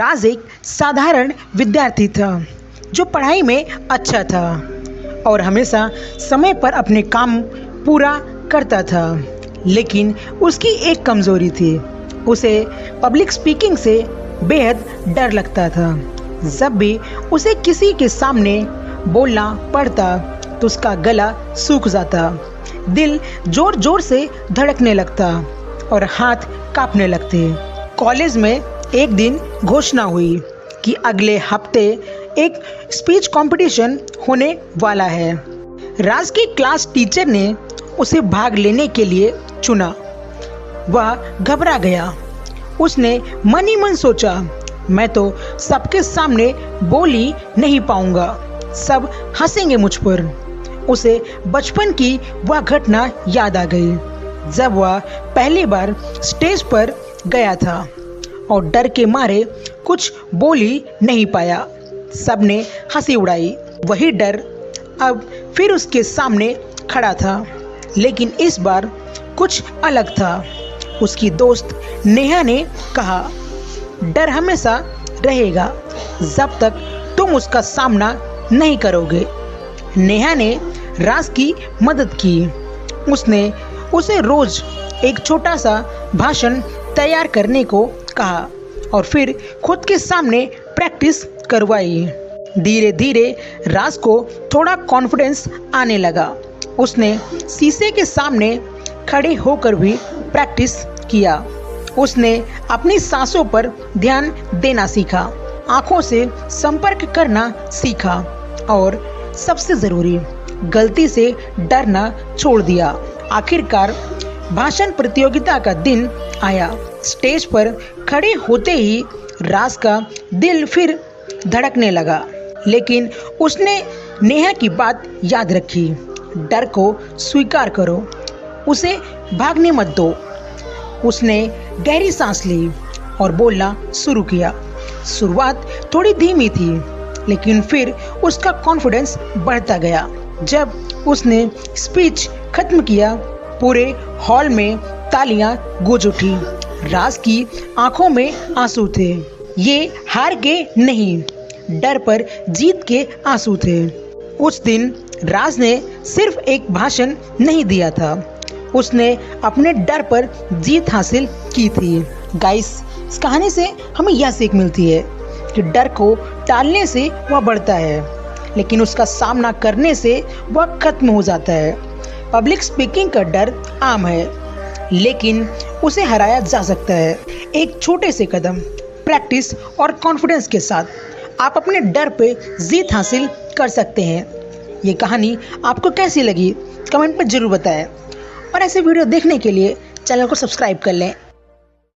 राज एक साधारण विद्यार्थी था जो पढ़ाई में अच्छा था और हमेशा समय पर अपने काम पूरा करता था। लेकिन उसकी एक कमज़ोरी थी, उसे पब्लिक स्पीकिंग से बेहद डर लगता था। जब भी उसे किसी के सामने बोलना पड़ता तो उसका गला सूख जाता, दिल जोर जोर से धड़कने लगता और हाथ कांपने लगते। कॉलेज में एक दिन घोषणा हुई कि अगले हफ्ते एक स्पीच कंपटीशन होने वाला है। राज की क्लास टीचर ने उसे भाग लेने के लिए चुना। वह घबरा गया। उसने मन ही मन सोचा, मैं तो सबके सामने बोल ही नहीं पाऊंगा, सब हंसेंगे मुझ पर। उसे बचपन की वह घटना याद आ गई जब वह पहली बार स्टेज पर गया था और डर के मारे कुछ बोल ही नहीं पाया। सबने हंसी उड़ाई। वही डर अब फिर उसके सामने खड़ा था, लेकिन इस बार कुछ अलग था। उसकी दोस्त नेहा ने कहा, डर हमेशा रहेगा जब तक तुम उसका सामना नहीं करोगे। नेहा ने राज की मदद की। उसने उसे रोज एक छोटा सा भाषण तैयार करने को कहा और फिर खुद के सामने प्रैक्टिस करवाई। धीरे धीरे राज को थोड़ा कॉन्फिडेंस आने लगा। उसने शीशे के सामने खड़े होकर भी प्रैक्टिस किया। उसने अपनी सांसों पर ध्यान देना सीखा, आंखों से संपर्क करना सीखा और सबसे ज़रूरी, गलती से डरना छोड़ दिया। आखिरकार भाषण प्रतियोगिता का दिन आया। स्टेज पर खड़े होते ही राज का दिल फिर धड़कने लगा, लेकिन उसने नेहा की बात याद रखी। डर को स्वीकार करो, उसे भागने मत दो। उसने गहरी सांस ली और बोलना शुरू किया। शुरुआत थोड़ी धीमी थी, लेकिन फिर उसका कॉन्फिडेंस बढ़ता गया। जब उसने स्पीच खत्म किया, पूरे हॉल में तालियां गूंज उठी। राज की आंखों में आंसू थे। ये हार के नहीं, डर पर जीत के आंसू थे। उस दिन राज ने सिर्फ एक भाषण नहीं दिया था, उसने अपने डर पर जीत हासिल की थी। गाइस, इस कहानी से हमें यह सीख मिलती है कि डर को टालने से वह बढ़ता है, लेकिन उसका सामना करने से वह खत्म हो जाता है। पब्लिक स्पीकिंग का डर आम है, लेकिन उसे हराया जा सकता है। एक छोटे से कदम, प्रैक्टिस और कॉन्फिडेंस के साथ आप अपने डर पे जीत हासिल कर सकते हैं। ये कहानी आपको कैसी लगी कमेंट में ज़रूर बताएं और ऐसे वीडियो देखने के लिए चैनल को सब्सक्राइब कर लें।